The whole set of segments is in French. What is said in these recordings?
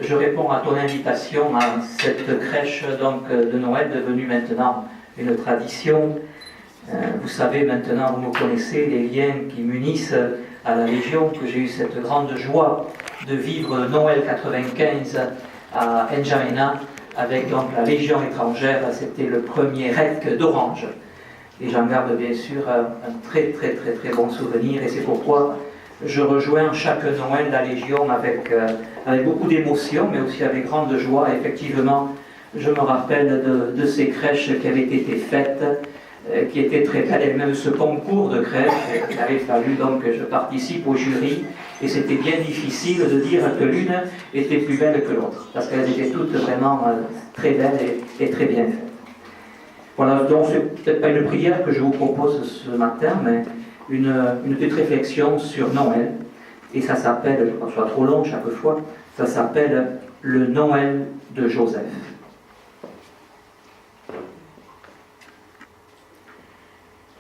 je réponds à ton invitation à cette crèche donc, de Noël devenue maintenant une tradition. Vous savez maintenant, vous me connaissez, les liens qui m'unissent à la Légion, que j'ai eu cette grande joie de vivre Noël 95 à N'Djamena avec donc la Légion étrangère. C'était le premier REC d'Orange. Et j'en garde bien sûr un très bon souvenir, et c'est pourquoi je rejoins chaque Noël la Légion avec beaucoup d'émotion, mais aussi avec grande joie. Et effectivement, je me rappelle de ces crèches qui avaient été faites, qui étaient très belles, et même ce concours de crèches, il avait fallu donc que je participe au jury, et c'était bien difficile de dire que l'une était plus belle que l'autre, parce qu'elles étaient toutes vraiment très belles et très bien faites. Voilà, donc c'est peut-être pas une prière que je vous propose ce matin, mais une petite réflexion sur Noël. Et ça s'appelle, je ne veux pas que ce soit trop long chaque fois, ça s'appelle le Noël de Joseph.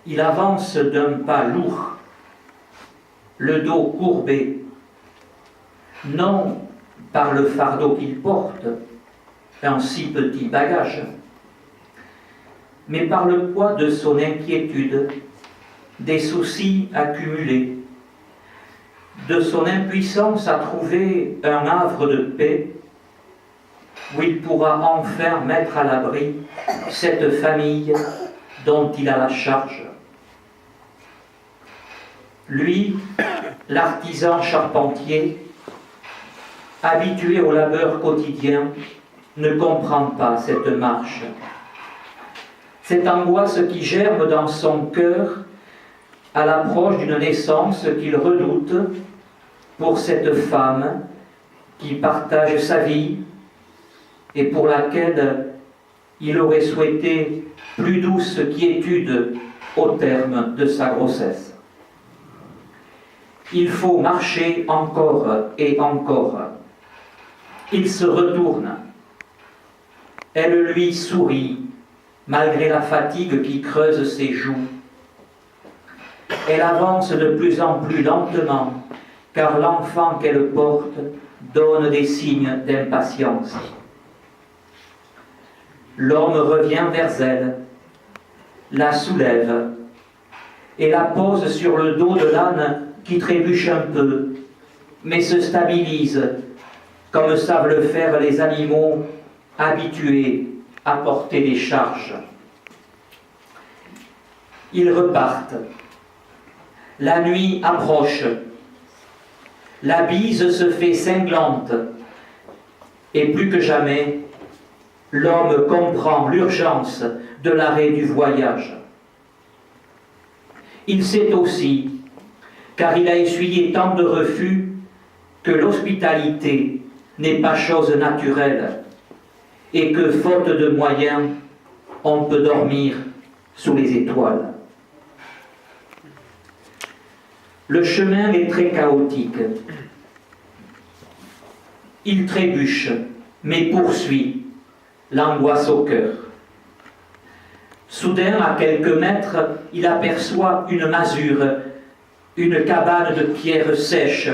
Il avance d'un pas lourd, le dos courbé, non par le fardeau qu'il porte, un si petit bagage, mais par le poids de son inquiétude, des soucis accumulés, de son impuissance à trouver un havre de paix où il pourra enfin mettre à l'abri cette famille dont il a la charge. Lui, l'artisan charpentier, habitué au labeur quotidien, ne comprend pas cette marche. Cette angoisse qui germe dans son cœur à l'approche d'une naissance qu'il redoute pour cette femme qui partage sa vie et pour laquelle il aurait souhaité plus douce quiétude au terme de sa grossesse. Il faut marcher encore et encore. Il se retourne. Elle lui sourit, malgré la fatigue qui creuse ses joues. Elle avance de plus en plus lentement, car l'enfant qu'elle porte donne des signes d'impatience. L'homme revient vers elle, la soulève et la pose sur le dos de l'âne qui trébuche un peu, mais se stabilise, comme savent le faire les animaux habitués à porter des charges. Ils repartent. La nuit approche. La bise se fait cinglante. Et plus que jamais, l'homme comprend l'urgence de l'arrêt du voyage. Il sait aussi, car il a essuyé tant de refus, que l'hospitalité n'est pas chose naturelle et que, faute de moyens, on peut dormir sous les étoiles. Le chemin est très chaotique. Il trébuche, mais poursuit, l'angoisse au cœur. Soudain, à quelques mètres, il aperçoit une masure, une cabane de pierres sèches,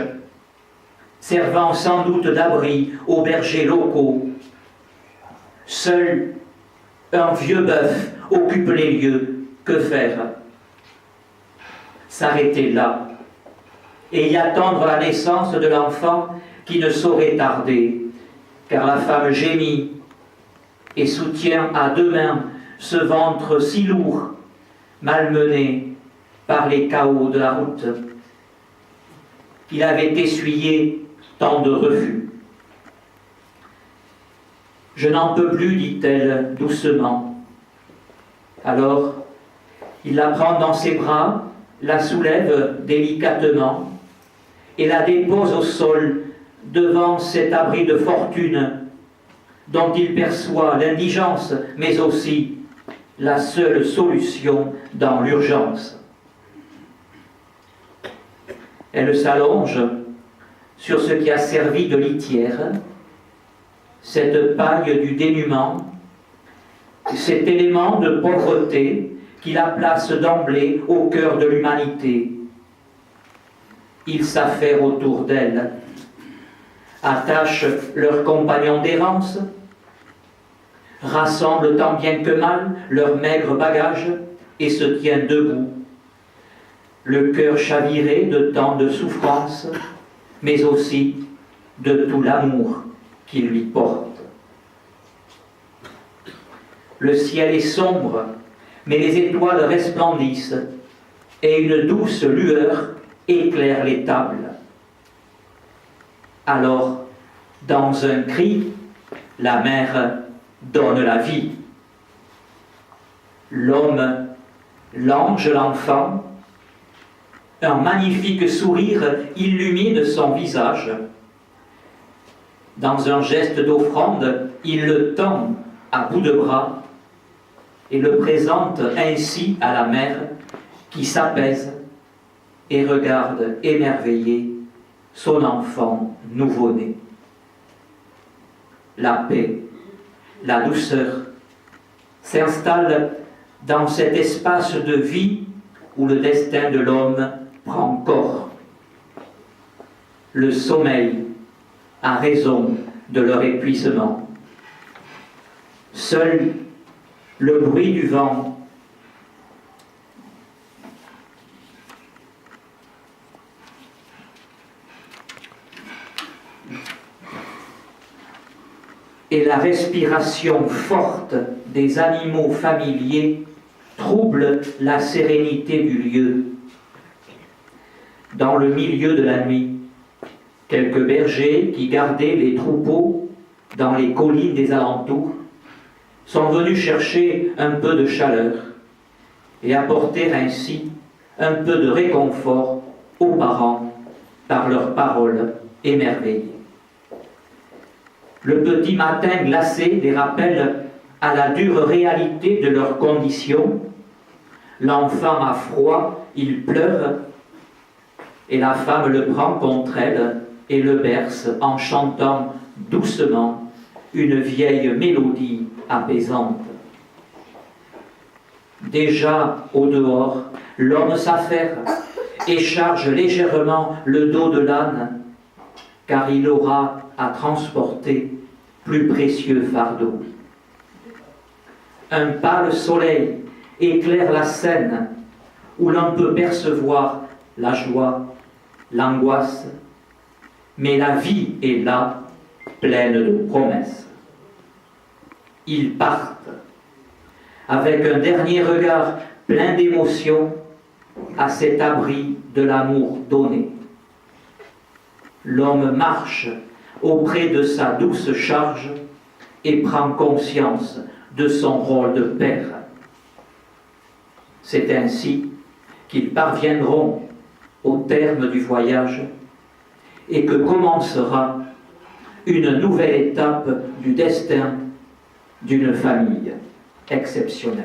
servant sans doute d'abri aux bergers locaux. Seul un vieux bœuf occupe les lieux. Que faire? S'arrêter là et y attendre la naissance de l'enfant qui ne saurait tarder, car la femme gémit et soutient à deux mains ce ventre si lourd, malmené par les chaos de la route. Il avait essuyé tant de refus. « Je n'en peux plus, dit-elle doucement. » Alors, il la prend dans ses bras, la soulève délicatement et la dépose au sol devant cet abri de fortune dont il perçoit l'indigence, mais aussi la seule solution dans l'urgence. Elle s'allonge sur ce qui a servi de litière, cette paille du dénuement, cet élément de pauvreté qui la place d'emblée au cœur de l'humanité. Il s'affaire autour d'elle, attachent leurs compagnons d'errance, rassemblent tant bien que mal leurs maigres bagages et se tiennent debout, le cœur chaviré de tant de souffrances, mais aussi de tout l'amour qu'ils lui portent. Le ciel est sombre, mais les étoiles resplendissent, et une douce lueur éclaire les tables. Alors, dans un cri, la mère donne la vie. L'homme, l'ange, l'enfant, un magnifique sourire illumine son visage. Dans un geste d'offrande, il le tend à bout de bras et le présente ainsi à la mère qui s'apaise et regarde émerveillée son enfant nouveau-né. La paix, la douceur s'installent dans cet espace de vie où le destin de l'homme prend corps. Le sommeil a raison de leur épuisement. Seul le bruit du vent et la respiration forte des animaux familiers troublent la sérénité du lieu. Dans le milieu de la nuit, quelques bergers qui gardaient les troupeaux dans les collines des alentours sont venus chercher un peu de chaleur et apporter ainsi un peu de réconfort aux parents par leurs paroles émerveillées. Le petit matin glacé les rappelle à la dure réalité de leurs conditions. L'enfant a froid, il pleure, et la femme le prend contre elle et le berce en chantant doucement une vieille mélodie apaisante. Déjà au dehors, l'homme s'affaire et charge légèrement le dos de l'âne, car il aura à transporter plus précieux fardeau. Un pâle soleil éclaire la scène où l'on peut percevoir la joie, l'angoisse, mais la vie est là, pleine de promesses. Ils partent avec un dernier regard plein d'émotion à cet abri de l'amour donné. L'homme marche auprès de sa douce charge et prend conscience de son rôle de père. C'est ainsi qu'ils parviendront au terme du voyage et que commencera une nouvelle étape du destin d'une famille exceptionnelle.